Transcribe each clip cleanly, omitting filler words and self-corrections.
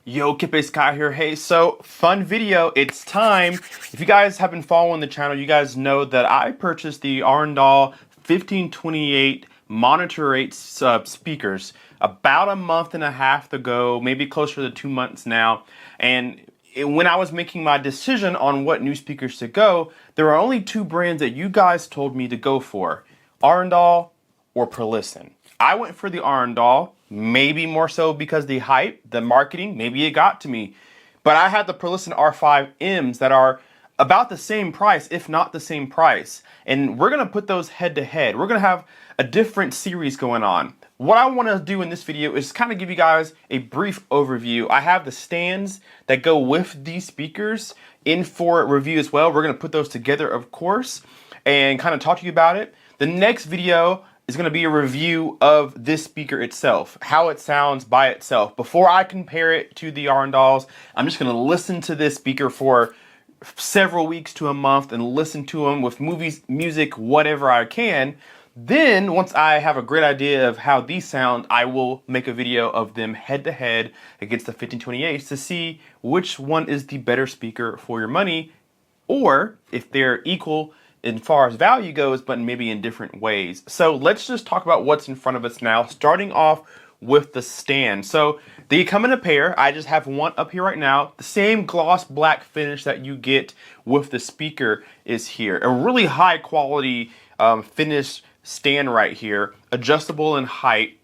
Yo, Kippe Sky here. Hey, so fun video. It's time. If you guys have been following the channel, you guys know that I purchased the Arendal 1528 monitor rate speakers about a month and a half ago, maybe closer to 2 months now. And when I was making my decision on what new speakers to go, there are only two brands that you guys told me to go for: Arendal or Perlisten. I went for the Arendal, maybe more so because the hype, the marketing, maybe it got to me. But I had the Perlisten R5Ms that are about the same price, if not the same price. And we're going to put those head to head. We're going to have a different series going on. What I want to do in this video is kind of give you guys a brief overview. I have the stands that go with these speakers in for review as well. We're going to put those together, of course, and kind of talk to you about it. The next video is going to be a review of this speaker itself, how it sounds by itself. Before I compare it to the Arendals, I'm just going to listen to this speaker for several weeks to a month and listen to them with movies, music, whatever I can. Then once I have a great idea of how these sound, I will make a video of them head to head against the 1528s to see which one is the better speaker for your money, or if they're equal as far as value goes, but maybe in different ways. So let's just talk about what's in front of us now, starting off with the stand. So they come in a pair. I just have one up here right now. The same gloss black finish that you get with the speaker is here. A really high quality finish stand right here, adjustable in height.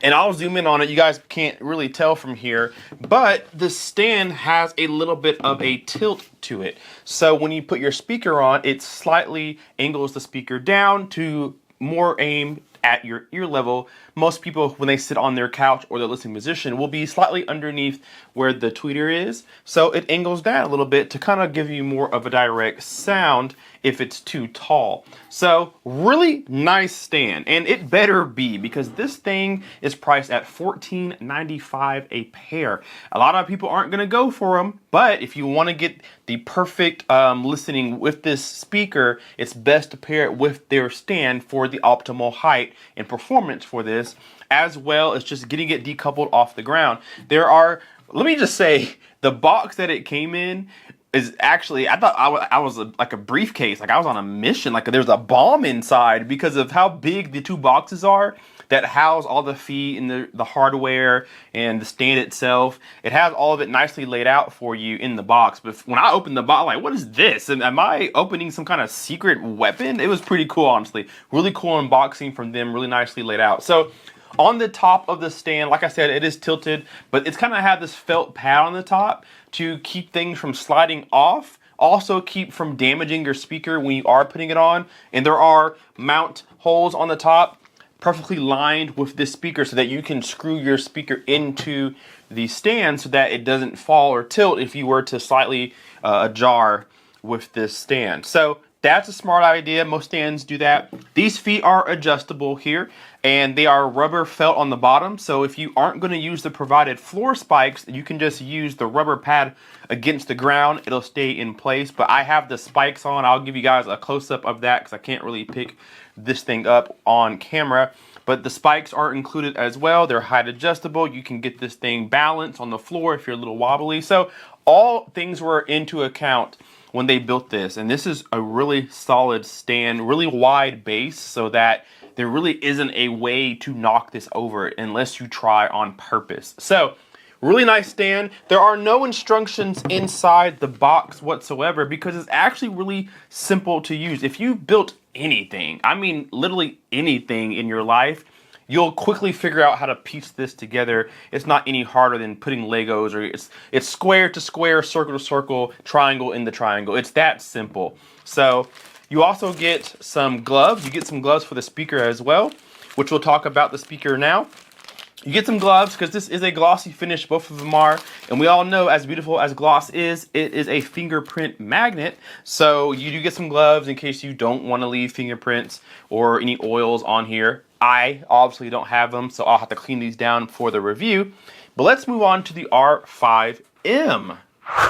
And I'll zoom in on it. You guys can't really tell from here, but the stand has a little bit of a tilt to it. So when you put your speaker on, it slightly angles the speaker down to more aim at your ear level. Most people, when they sit on their couch or their listening position, will be slightly underneath where the tweeter is. So it angles down a little bit to kind of give you more of a direct sound if it's too tall. So really nice stand, and it better be, because this thing is priced at $14.95 a pair. A lot of people aren't going to go for them, but if you want to get the perfect listening with this speaker, it's best to pair it with their stand for the optimal height and performance for this, as well as just getting it decoupled off the ground. There are, let me just say, the box that it came in is actually, I thought I was like a briefcase, like I was on a mission, like there's a bomb inside because of how big the two boxes are that house all the feet and the hardware and the stand itself. It has all of it nicely laid out for you in the box. But when I opened the box, I'm like, what is this? And am I opening some kind of secret weapon? It was pretty cool, honestly. Really cool unboxing from them, really nicely laid out. So on the top of the stand, like I said, it is tilted, but it's kind of had this felt pad on the top to keep things from sliding off. Also keep from damaging your speaker when you are putting it on. And there are mount holes on the top, perfectly lined with this speaker so that you can screw your speaker into the stand so that it doesn't fall or tilt if you were to slightly ajar with this stand. So that's a smart idea. Most stands do that. These feet are adjustable here, and they are rubber felt on the bottom. So if you aren't going to use the provided floor spikes, you can just use the rubber pad against the ground. It'll stay in place. But I have the spikes on. I'll give you guys a close-up of that because I can't really pick this thing up on camera. But the spikes are included as well. They're height adjustable. You can get this thing balanced on the floor if you're a little wobbly. So all things were into account when they built this. And this is a really solid stand, really wide base, so that there really isn't a way to knock this over unless you try on purpose. So really nice stand. There are no instructions inside the box whatsoever because it's actually really simple to use. If you built anything, I mean literally anything in your life, you'll quickly figure out how to piece this together. It's not any harder than putting Legos, or it's square to square, circle to circle, triangle into triangle. It's that simple. So you also get some gloves. You get some gloves for the speaker as well, which we'll talk about the speaker now. You get some gloves because this is a glossy finish, both of them are. And we all know, as beautiful as gloss is, it is a fingerprint magnet. So you do get some gloves in case you don't want to leave fingerprints or any oils on here. I obviously don't have them, so I'll have to clean these down for the review. But let's move on to the R5M.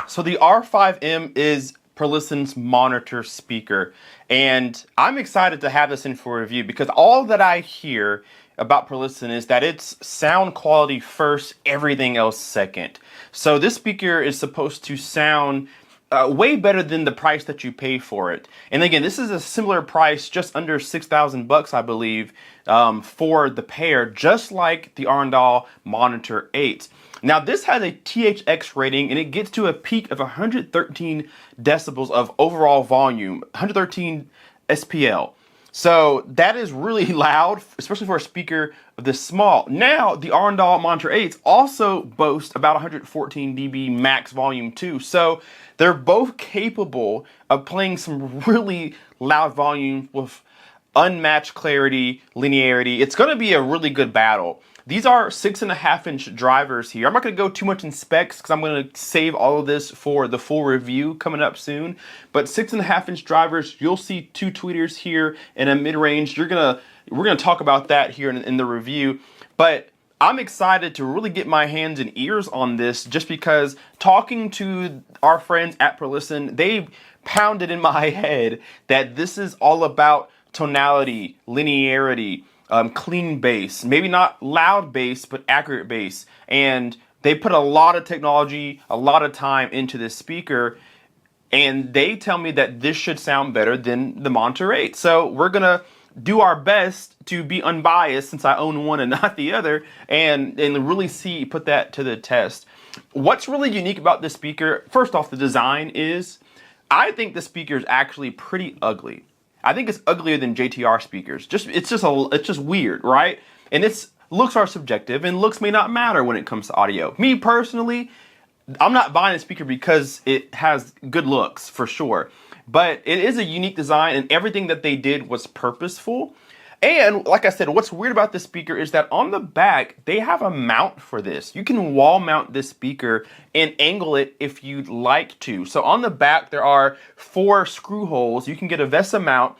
So the R5M is Perlisten's monitor speaker. And I'm excited to have this in for review because all that I hear about Perlisten is that it's sound quality first, everything else second. So this speaker is supposed to sound way better than the price that you pay for it. And again, this is a similar price, just under 6,000 bucks, I believe, for the pair, just like the Arendal Monitor 8. Now this has a THX rating and it gets to a peak of 113 decibels of overall volume, 113 SPL. So that is really loud, especially for a speaker of this small. Now, the Arendal Monitor 8s also boast about 114 dB max volume too. So they're both capable of playing some really loud volume with unmatched clarity, linearity. It's going to be a really good battle. These are 6.5-inch drivers here. I'm not going to go too much in specs because I'm going to save all of this for the full review coming up soon. But 6.5-inch drivers, you'll see 2 tweeters here and a mid-range. We're gonna talk about that here in the review. But I'm excited to really get my hands and ears on this just because talking to our friends at Perlisten, they pounded in my head that this is all about tonality, linearity, clean bass, maybe not loud bass, but accurate bass. And they put a lot of technology, a lot of time into this speaker, and they tell me that this should sound better than the Monitor 8. So we're gonna do our best to be unbiased since I own one and not the other, and really put that to the test. What's really unique about this speaker, first off, the design is, I think the speaker is actually pretty ugly. I think it's uglier than JTR speakers. It's just weird, right? And looks are subjective, and looks may not matter when it comes to audio. Me personally, I'm not buying a speaker because it has good looks, for sure. But it is a unique design, and everything that they did was purposeful. And like I said, what's weird about this speaker is that on the back, they have a mount for this. You can wall mount this speaker and angle it if you'd like to. So on the back, there are 4 screw holes. You can get a VESA mount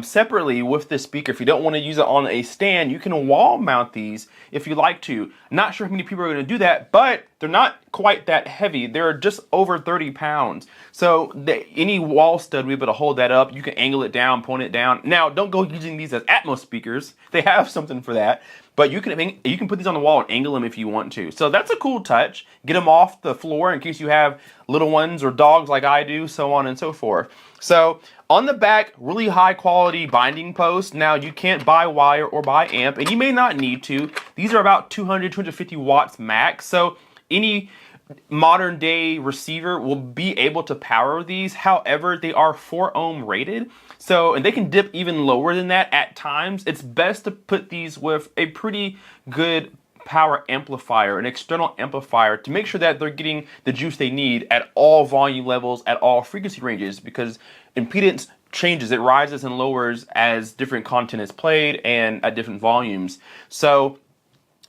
separately with this speaker. If you don't want to use it on a stand, you can wall mount these if you like to. Not sure how many people are going to do that, but they're not quite that heavy. They're just over 30 pounds. So any wall stud will be able to hold that up. You can angle it down, point it down. Now, don't go using these as Atmos speakers. They have something for that. But you can put these on the wall and angle them if you want to. So that's a cool touch. Get them off the floor in case you have little ones or dogs like I do, so on and so forth. So on the back, really high quality binding posts. Now you can't buy wire or buy amp, and you may not need to. These are about 200, 250 watts max. So any modern day receiver will be able to power these. However, they are 4 ohm rated. So, and they can dip even lower than that at times. It's best to put these with a pretty good power amplifier, an external amplifier, to make sure that they're getting the juice they need at all volume levels, at all frequency ranges, because impedance changes. It rises and lowers as different content is played and at different volumes. So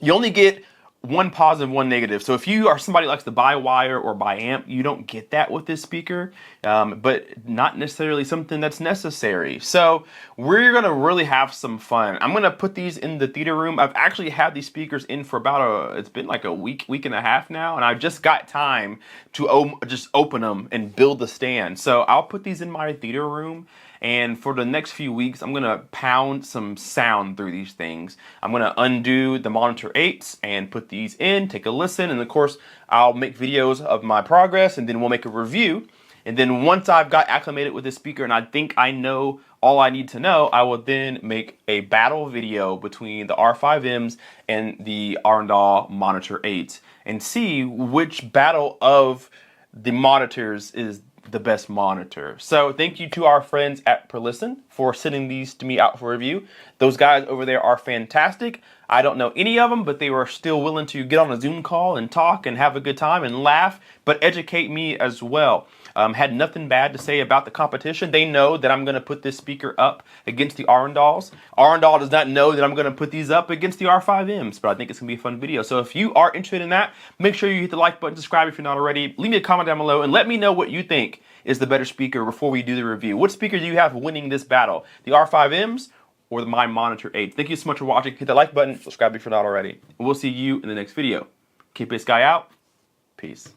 you only get one positive, one negative. So if you are somebody who likes to buy wire or buy amp, you don't get that with this speaker, but not necessarily something that's necessary. So we're going to really have some fun. I'm going to put these in the theater room. I've actually had these speakers in for about it's been like a week and a half now, and I've just got time to just open them and build the stand. So I'll put these in my theater room. And for the next few weeks, I'm going to pound some sound through these things. I'm going to undo the Monitor 8s and put these in, take a listen, and of course, I'll make videos of my progress, and then we'll make a review. And then once I've got acclimated with this speaker and I think I know all I need to know, I will then make a battle video between the R5Ms and the Arendal Monitor 8s and see which battle of the monitors is the best monitor. So thank you to our friends at Perlisten for sending these to me out for review. Those guys over there are fantastic. I don't know any of them, but they were still willing to get on a Zoom call and talk and have a good time and laugh, but educate me as well. Had nothing bad to say about the competition. They know that I'm going to put this speaker up against the Arendals. Arendal does not know that I'm going to put these up against the R5Ms, but I think it's going to be a fun video. So if you are interested in that, make sure you hit the like button, subscribe if you're not already. Leave me a comment down below and let me know what you think is the better speaker before we do the review. What speaker do you have winning this battle? The R5Ms or my Monitor 8? Thank you so much for watching. Hit the like button, subscribe if you're not already. And we'll see you in the next video. Keep this guy out. Peace.